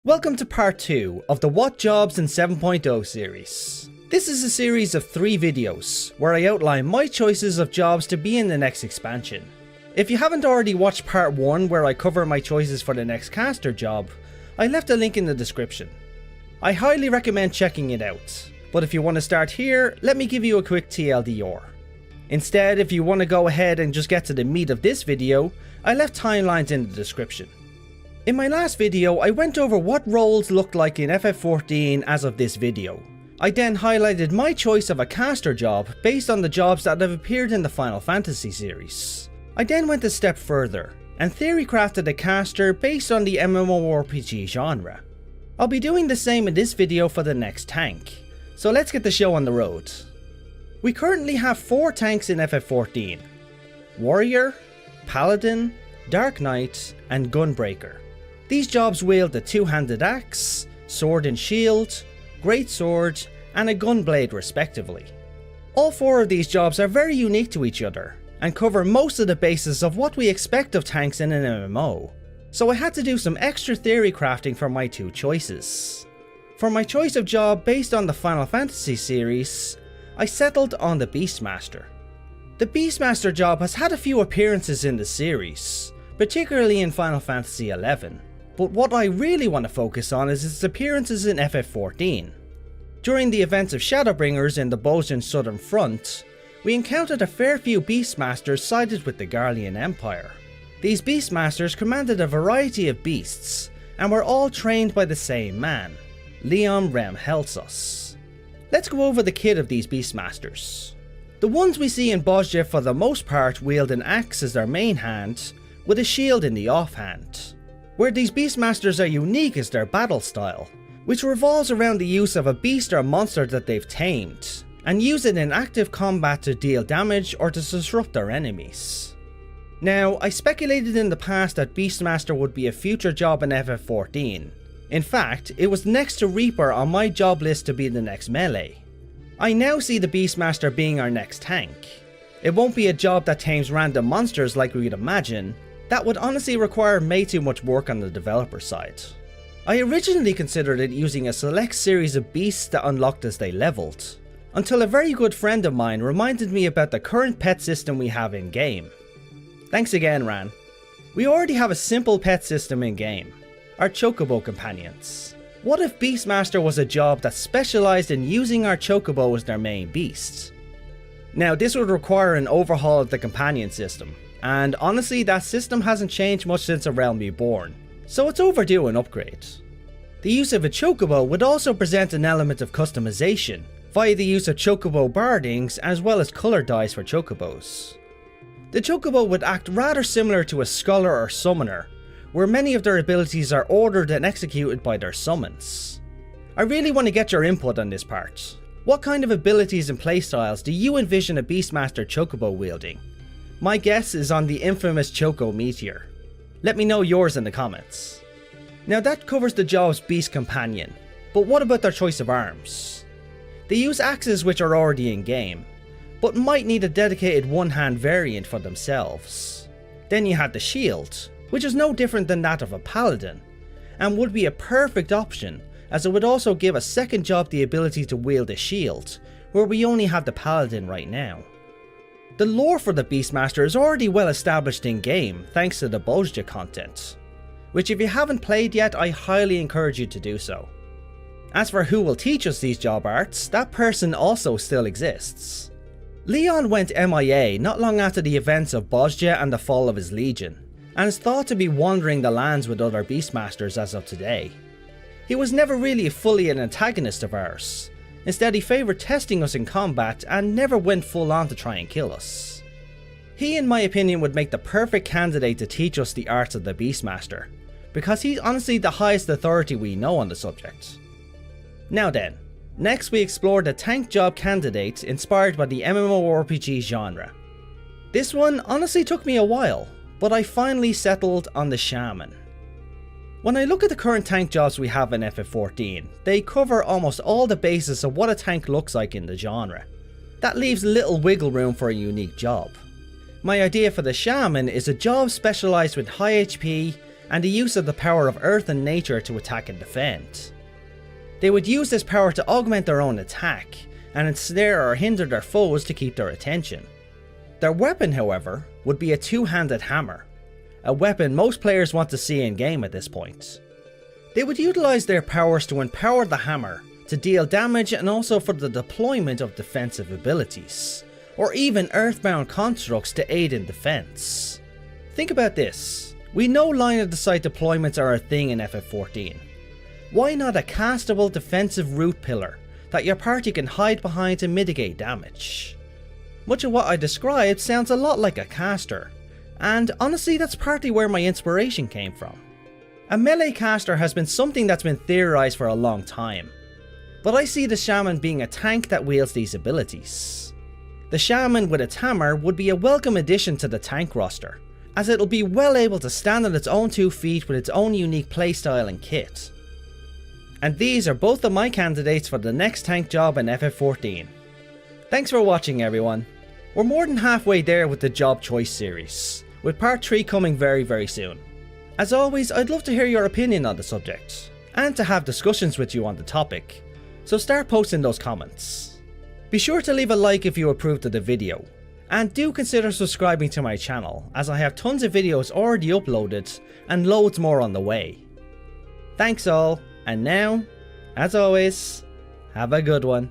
Welcome to part 2 of the What Jobs in 7.0 series. This is a series of 3 videos where I outline my choices of jobs to be in the next expansion. If you haven't already watched part 1 where I cover my choices for the next caster job, I left a link in the description. I highly recommend checking it out, but if you want to start here, let me give you a quick TLDR. Instead, if you want to go ahead and just get to the meat of this video, I left timelines in the description. In my last video, I went over what roles looked like in FF14 as of this video. I then highlighted my choice of a caster job based on the jobs that have appeared in the Final Fantasy series. I then went a step further and theory crafted a caster based on the MMORPG genre. I'll be doing the same in this video for the next tank, so let's get the show on the road. We currently have 4 tanks in FF14: Warrior, Paladin, Dark Knight, and Gunbreaker. These jobs wield the two-handed axe, sword and shield, greatsword, and a gunblade respectively. All 4 of these jobs are very unique to each other, and cover most of the basis of what we expect of tanks in an MMO, so I had to do some extra theory crafting for my 2 choices. For my choice of job based on the Final Fantasy series, I settled on the Beastmaster. The Beastmaster job has had a few appearances in the series, particularly in Final Fantasy XI. But what I really want to focus on is its appearances in FF14. During the events of Shadowbringers in the Bosnian Southern Front, we encountered a fair few Beastmasters sided with the Garlean Empire. These Beastmasters commanded a variety of beasts, and were all trained by the same man, Leon Rem Helsos. Let's go over the kit of these Beastmasters. The ones we see in Bosnia for the most part wield an axe as their main hand, with a shield in the offhand. Where these Beastmasters are unique is their battle style, which revolves around the use of a beast or monster that they've tamed, and use it in active combat to deal damage or to disrupt their enemies. Now, I speculated in the past that Beastmaster would be a future job in FF14. In fact, it was next to Reaper on my job list to be the next melee. I now see the Beastmaster being our next tank. It won't be a job that tames random monsters like we would imagine. That would honestly require way too much work on the developer side. I originally considered it using a select series of beasts that unlocked as they leveled, until a very good friend of mine reminded me about the current pet system we have in game. Thanks again, Ran. We already have a simple pet system in game, our Chocobo companions. What if Beastmaster was a job that specialised in using our Chocobo as their main beast? Now, this would require an overhaul of the companion system, and honestly that system hasn't changed much since A Realm Reborn, so it's overdue an upgrade. The use of a Chocobo would also present an element of customization, via the use of Chocobo bardings as well as colour dyes for Chocobos. The Chocobo would act rather similar to a Scholar or Summoner, where many of their abilities are ordered and executed by their summons. I really want to get your input on this part. What kind of abilities and playstyles do you envision a Beastmaster Chocobo wielding? My guess is on the infamous Choco Meteor. Let me know yours in the comments. Now that covers the job's Beast Companion, but what about their choice of arms? They use axes which are already in game, but might need a dedicated one-hand variant for themselves. Then you had the shield, which is no different than that of a Paladin, and would be a perfect option as it would also give a second job the ability to wield a shield, where we only have the Paladin right now. The lore for the Beastmaster is already well established in game thanks to the Bosnia content, which if you haven't played yet I highly encourage you to do so. As for who will teach us these job arts, that person also still exists. Leon went MIA not long after the events of Bosnia and the fall of his legion, and is thought to be wandering the lands with other Beastmasters as of today. He was never really fully an antagonist of ours. Instead, he favoured testing us in combat and never went full on to try and kill us. He, in my opinion, would make the perfect candidate to teach us the arts of the Beastmaster, because he's honestly the highest authority we know on the subject. Now then, next we explore the tank job candidate inspired by the MMORPG genre. This one honestly took me a while, but I finally settled on the Shaman. When I look at the current tank jobs we have in FF14, they cover almost all the basis of what a tank looks like in the genre. That leaves little wiggle room for a unique job. My idea for the Shaman is a job specialised with high HP, and the use of the power of earth and nature to attack and defend. They would use this power to augment their own attack, and ensnare or hinder their foes to keep their attention. Their weapon, however, would be a two-handed hammer, a weapon most players want to see in game at this point. They would utilise their powers to empower the hammer to deal damage and also for the deployment of defensive abilities, or even earthbound constructs to aid in defense. Think about this, we know line of the sight deployments are a thing in FF14. Why not a castable defensive root pillar that your party can hide behind to mitigate damage? Much of what I described sounds a lot like a caster, and honestly that's partly where my inspiration came from. A melee caster has been something that's been theorized for a long time, but I see the shaman being a tank that wields these abilities. The shaman with its hammer would be a welcome addition to the tank roster, as it'll be well able to stand on its own 2 feet with its own unique playstyle and kit. And these are both of my candidates for the next tank job in FF14. Thanks for watching everyone. We're more than halfway there with the job choice series, with part 3 coming very soon. As always, I'd love to hear your opinion on the subject, and to have discussions with you on the topic, so start posting those comments. Be sure to leave a like if you approved of the video, and do consider subscribing to my channel as I have tons of videos already uploaded and loads more on the way. Thanks all, and now, as always, have a good one.